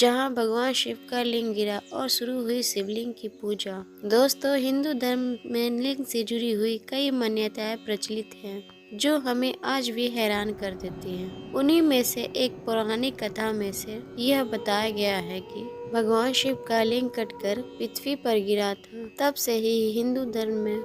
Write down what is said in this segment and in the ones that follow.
जहां भगवान शिव का लिंग गिरा और शुरू हुई शिवलिंग की पूजा। दोस्तों, हिंदू धर्म में लिंग से जुड़ी हुई कई मान्यताएं प्रचलित हैं जो हमें आज भी हैरान कर देती हैं। उन्हीं में से एक पौराणिक कथा में से यह बताया गया है कि भगवान शिव का लिंग कटकर पृथ्वी पर गिरा था। तब से ही हिंदू धर्म में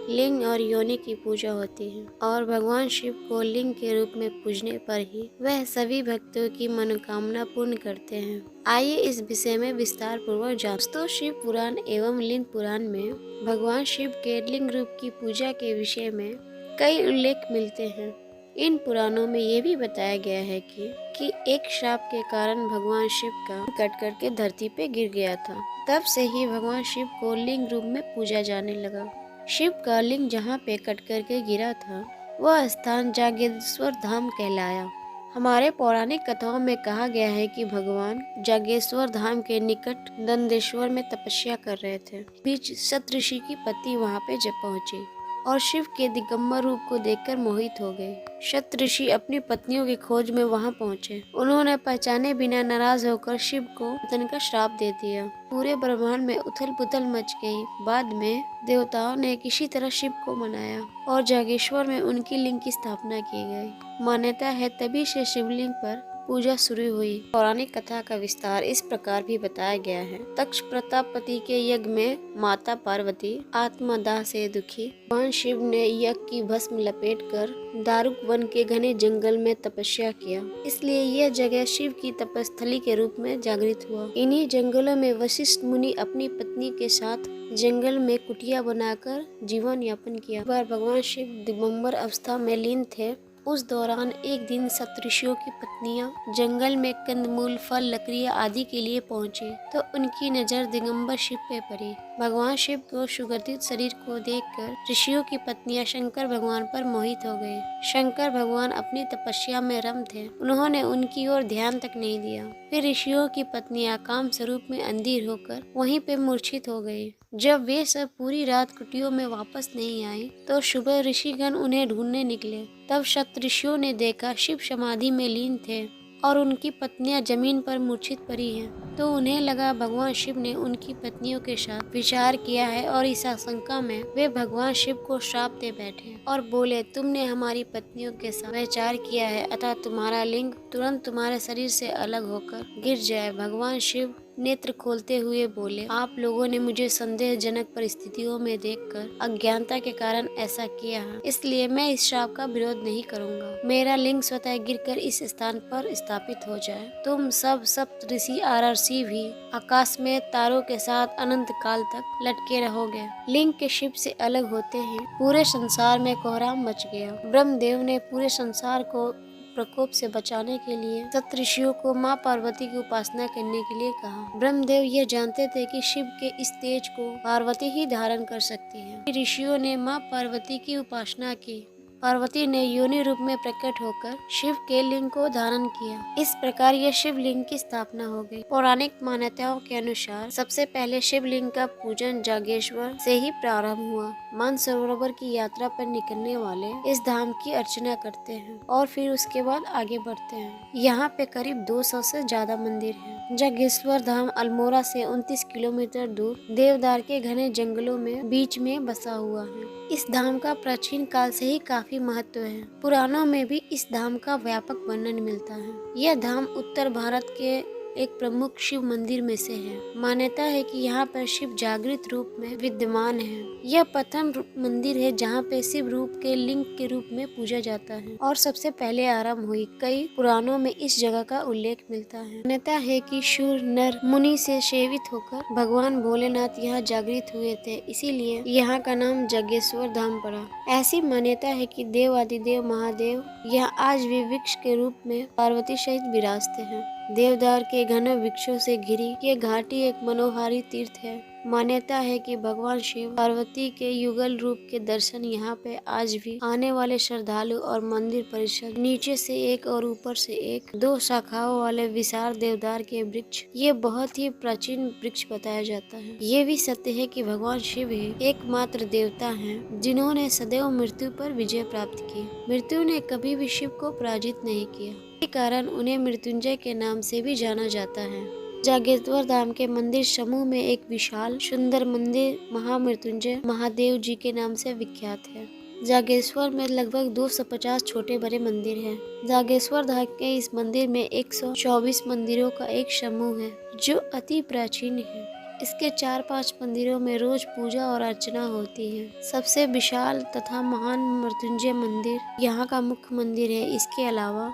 लिंग और योनि की पूजा होती है और भगवान शिव को लिंग के रूप में पूजने पर ही वह सभी भक्तों की मनोकामना पूर्ण करते हैं। आइए इस विषय में विस्तार पूर्वक जान। तो शिव पुराण एवं लिंग पुराण में भगवान शिव के लिंग रूप की पूजा के विषय में कई उल्लेख मिलते हैं। इन पुराणों में ये भी बताया गया है कि एक श्राप के कारण भगवान शिव का कट करके धरती पे गिर गया था। तब से ही भगवान शिव को लिंग रूप में पूजा जाने लगा। शिव का लिंग जहाँ पे कट करके गिरा था वह स्थान जागेश्वर धाम कहलाया। हमारे पौराणिक कथाओं में कहा गया है कि भगवान जागेश्वर धाम के निकट दंडेश्वर में तपस्या कर रहे थे। बीच सप्तऋषि की पत्नी वहाँ पे जब पहुँची और शिव के दिगंबर रूप को देखकर मोहित हो गए। सप्तऋषि अपनी पत्नियों की खोज में वहां पहुंचे। उन्होंने पहचाने बिना नाराज होकर शिव को पतन का श्राप दे दिया। पूरे ब्रह्मांड में उथल पुथल मच गई। बाद में देवताओं ने किसी तरह शिव को मनाया और जागेश्वर में उनकी लिंग की स्थापना की गई। मान्यता है तभी से शिवलिंग पर पूजा शुरू हुई। पौराणिक कथा का विस्तार इस प्रकार भी बताया गया है। तक्ष प्रतापति के यज्ञ में माता पार्वती आत्मदाह से दुखी भगवान शिव ने यज्ञ की भस्म लपेटकर दारुक वन के घने जंगल में तपस्या किया। इसलिए यह जगह शिव की तपस्थली के रूप में जागृत हुआ। इन्हीं जंगलों में वशिष्ठ मुनि अपनी पत्नी के साथ जंगल में कुटिया बनाकर जीवन यापन किया। बार भगवान शिव दिगंबर अवस्था में लीन थे। उस दौरान एक दिन सप्तऋषियों की पत्नियां जंगल में कंदमूल, फल, लकड़ियां आदि के लिए पहुंचे तो उनकी नजर दिगंबर शिव पे पड़ी। भगवान शिव को सुगठित शरीर को देखकर ऋषियों की पत्नियां शंकर भगवान पर मोहित हो गए। शंकर भगवान अपनी तपस्या में रम थे। उन्होंने उनकी ओर ध्यान तक नहीं दिया। फिर ऋषियों की पत्नियां काम स्वरूप में अंधीर होकर वहीं पे मूर्छित हो गए। जब वे सब पूरी रात कुटियों में वापस नहीं आए तो सुबह ऋषिगण उन्हें ढूंढने निकले। तब सप्तऋषियों ने देखा शिव समाधि में लीन थे और उनकी पत्नियां जमीन पर मूर्छित पड़ी हैं। तो उन्हें लगा भगवान शिव ने उनकी पत्नियों के साथ विचार किया है और इस आशंका में वे भगवान शिव को श्राप दे बैठे और बोले, तुमने हमारी पत्नियों के साथ विचार किया है, अतः तुम्हारा लिंग तुरंत तुम्हारे शरीर से अलग होकर गिर जाए। भगवान शिव नेत्र खोलते हुए बोले, आप लोगों ने मुझे संदेहजनक परिस्थितियों में देखकर अज्ञानता के कारण ऐसा किया है, इसलिए मैं इस श्राप का विरोध नहीं करूंगा। मेरा लिंग स्वतः गिरकर इस स्थान पर स्थापित हो जाए। तुम सब सप्तऋषि आरर्षि भी आकाश में तारों के साथ अनंत काल तक लटके रहोगे। लिंग के शिव से अलग होते ही पूरे संसार में कोहराम मच गया। ब्रह्मदेव ने पूरे संसार को प्रकोप से बचाने के लिए सप्तऋषियों को माँ पार्वती की उपासना करने के लिए कहा। ब्रह्मदेव यह जानते थे कि शिव के इस तेज को पार्वती ही धारण कर सकती है। ऋषियों ने माँ पार्वती की उपासना की। पार्वती ने योनि रूप में प्रकट होकर शिव के लिंग को धारण किया। इस प्रकार यह शिवलिंग की स्थापना हो गई। पौराणिक मान्यताओं के अनुसार सबसे पहले शिवलिंग का पूजन जागेश्वर से ही प्रारंभ हुआ। मानसरोवर की यात्रा पर निकलने वाले इस धाम की अर्चना करते हैं और फिर उसके बाद आगे बढ़ते हैं। यहाँ पे करीब 200 से ज्यादा मंदिर हैं। जागेश्वर धाम अल्मोड़ा से 29 किलोमीटर दूर देवदार के घने जंगलों में बीच में बसा हुआ है। इस धाम का प्राचीन काल से ही काफी महत्व है। पुराणों में भी इस धाम का व्यापक वर्णन मिलता है। यह धाम उत्तर भारत के एक प्रमुख शिव मंदिर में से है। मान्यता है कि यहाँ पर शिव जागृत रूप में विद्यमान है। यह प्रथम मंदिर है जहाँ पे शिव रूप के लिंग के रूप में पूजा जाता है और सबसे पहले आरंभ हुई। कई पुराणों में इस जगह का उल्लेख मिलता है। मान्यता है कि शूर नर मुनि से सेवित होकर भगवान भोलेनाथ यहाँ जागृत हुए थे, इसीलिए यहाँ का नाम जागेश्वर धाम पड़ा। ऐसी मान्यता है कि देवादिदेव महादेव यहाँ आज भी वृक्ष के रूप में पार्वती सहित विराजते हैं। देवदार के घने वृक्षों से घिरी ये घाटी एक मनोहारी तीर्थ है। मान्यता है कि भगवान शिव पार्वती के युगल रूप के दर्शन यहाँ पे आज भी आने वाले श्रद्धालु और मंदिर परिसर नीचे से एक और ऊपर से एक 2 शाखाओं वाले विशाल देवदार के वृक्ष, ये बहुत ही प्राचीन वृक्ष बताया जाता है। ये भी सत्य है कि भगवान शिव ही एकमात्र देवता हैं जिन्होंने सदैव मृत्यु पर विजय प्राप्त की। मृत्यु ने कभी भी शिव को पराजित नहीं किया, इसी कारण उन्हें मृत्युंजय के नाम से भी जाना जाता है। जागेश्वर धाम के मंदिर समूह में एक विशाल सुंदर मंदिर महामृत्युंजय महादेव जी के नाम से विख्यात है। जागेश्वर में लगभग 250 छोटे बड़े मंदिर हैं। जागेश्वर धाम के इस मंदिर में 124 मंदिरों का एक समूह है जो अति प्राचीन है। इसके 4-5 मंदिरों में रोज पूजा और अर्चना होती है। सबसे विशाल तथा महान मृत्युंजय मंदिर यहाँ का मुख्य मंदिर है। इसके अलावा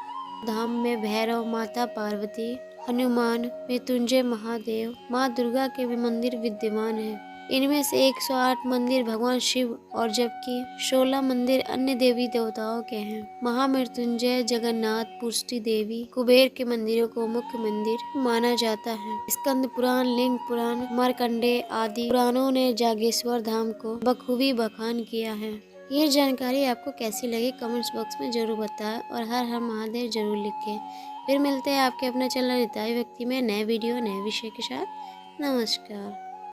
धाम में भैरव, माता पार्वती, हनुमान, मृत्युंजय महादेव, माँ दुर्गा के भी मंदिर विद्यमान हैं। इनमें से 108 मंदिर भगवान शिव और जबकि 16 मंदिर अन्य देवी देवताओं के हैं। महामृत्युंजय, जगन्नाथ, पुष्टि देवी, कुबेर के मंदिरों को मुख्य मंदिर माना जाता है। स्कंद पुराण, लिंग पुराण, मार्कंडेय आदि पुराणों ने जागेश्वर धाम को बखूबी बखान किया है। ये जानकारी आपको कैसी लगी कमेंट्स बॉक्स में जरूर बताएं और हर हर महादेव जरूर लिखें। फिर मिलते हैं आपके अपने चैनल हिताई व्यक्ति में नए वीडियो नए विषय के साथ। नमस्कार।